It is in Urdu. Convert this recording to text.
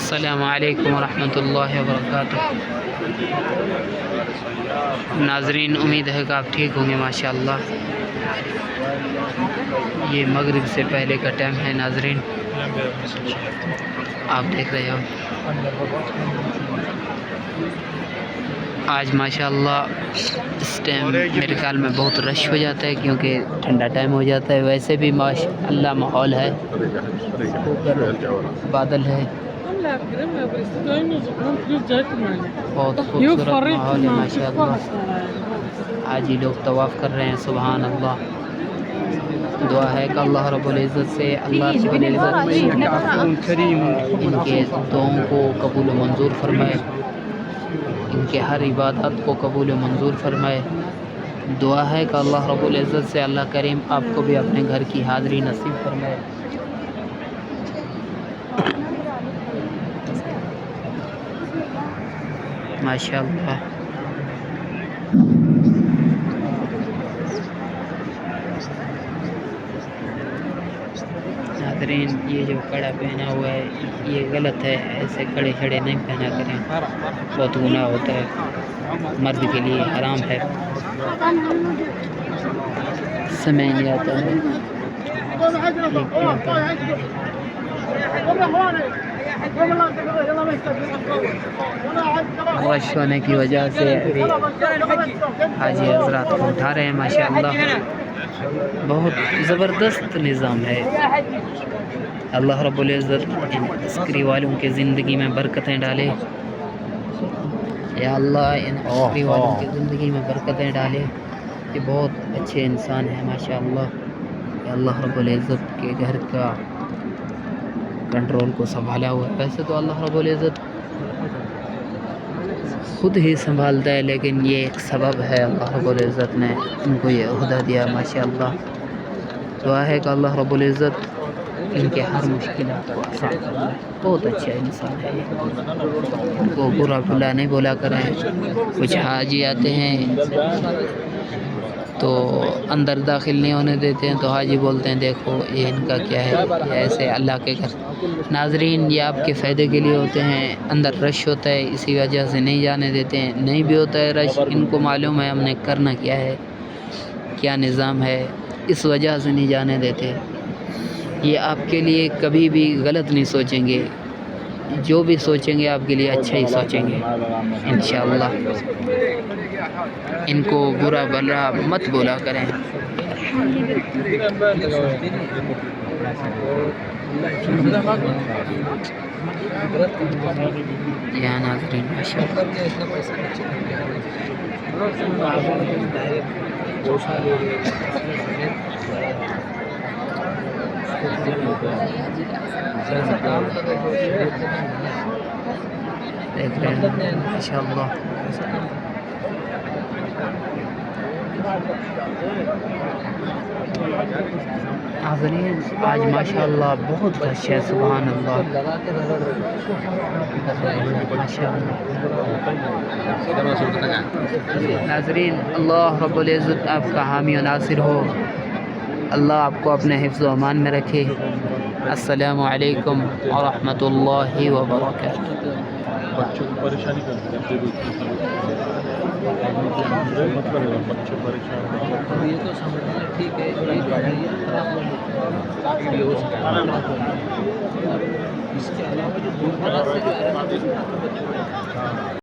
السلام علیکم ورحمۃ اللہ وبرکاتہ۔ ناظرین، امید ہے کہ آپ ٹھیک ہوں گے ماشاءاللہ۔ یہ مغرب سے پہلے کا ٹائم ہے ناظرین، آپ دیکھ رہے ہو۔ آج ماشاءاللہ اس ٹائم میرے خیال میں بہت رش ہو جاتا ہے، کیونکہ ٹھنڈا ٹائم ہو جاتا ہے۔ ویسے بھی ماشاءاللہ ماحول ہے، بادل ہے، بہت خوبصورت ماحول ہے ماشاءاللہ۔ آج ہی لوگ طواف کر رہے ہیں، سبحان اللہ۔ دعا ہے کہ اللہ رب العزت سے ان کے دعاؤں کو قبول و منظور فرمائے، ان کے ہر عبادات کو قبول و منظور فرمائے۔ دعا ہے کہ اللہ رب العزت سے اللہ کریم آپ کو بھی اپنے گھر کی حاضری نصیب فرمائے۔ ماشاءاللہ۔ ناظرین، یہ جو کڑا پہنا ہوا ہے یہ غلط ہے، ایسے کڑے چھڑے نہیں پہنا کریں، بہت گناہ ہوتا ہے، مرد کے لیے حرام ہے۔ سمجھ نہیں آتا ہے، رش ہونے کی وجہ سے ابھی حاجی حضرات کو اٹھا رہے ہیں ماشاءاللہ۔ بہت زبردست نظام ہے۔ اللہ رب العزت ان عسکری والوں کے زندگی میں برکتیں ڈالے، یا اللہ ان عسکری والوں کی زندگی میں برکتیں ڈالے۔ یہ بہت اچھے انسان ہیں ماشاءاللہ۔ یا اللہ رب العزت کے گھر کا کنٹرول کو سنبھالا ہوا ہے۔ ویسے تو اللہ رب العزت خود ہی سنبھالتا ہے، لیکن یہ ایک سبب ہے، اللہ رب العزت نے ان کو یہ عہدہ دیا ماشاءاللہ۔ دعا ہے کہ اللہ رب العزت ان کے ہر مشکلات کو آسان کرے۔ بہت اچھا انسان ہے یہ، ان کو برا بھلا نہیں بولا کریں۔ کچھ حاجی آتے ہیں تو اندر داخل نہیں ہونے دیتے ہیں، تو حاجی بولتے ہیں دیکھو یہ ان کا کیا ہے، ایسے اللہ کے گھر۔ ناظرین، یہ آپ کے فائدے کے لیے ہوتے ہیں، اندر رش ہوتا ہے اسی وجہ سے نہیں جانے دیتے ہیں۔ نہیں بھی ہوتا ہے رش، ان کو معلوم ہے ہم نے کرنا کیا ہے، کیا نظام ہے، اس وجہ سے نہیں جانے دیتے۔ یہ آپ کے لیے کبھی بھی غلط نہیں سوچیں گے، جو بھی سوچیں گے آپ کے لیے اچھا ہی سوچیں گے انشاءاللہ۔ ان کو برا بھلا مت بولا کریں۔ یا ناظرین ماشاءاللہ۔ دیکھ رہے ہیں ماشاءاللہ۔ ناظرین، آج ماشاءاللہ بہت رش ہے، سبحان اللہ ماشاءاللہ۔ ناظرین، اللہ رب العزت آپ کا حامی و ناصر ہو، اللہ آپ کو اپنے حفظ و امان میں رکھے۔ السلام علیکم ورحمۃ اللہ وبرکاتہ۔ بچوں کو پریشانی کرتے ہیں، بچے پریشان یہ تو سمجھنا ٹھیک ہے، اس کے علاوہ جو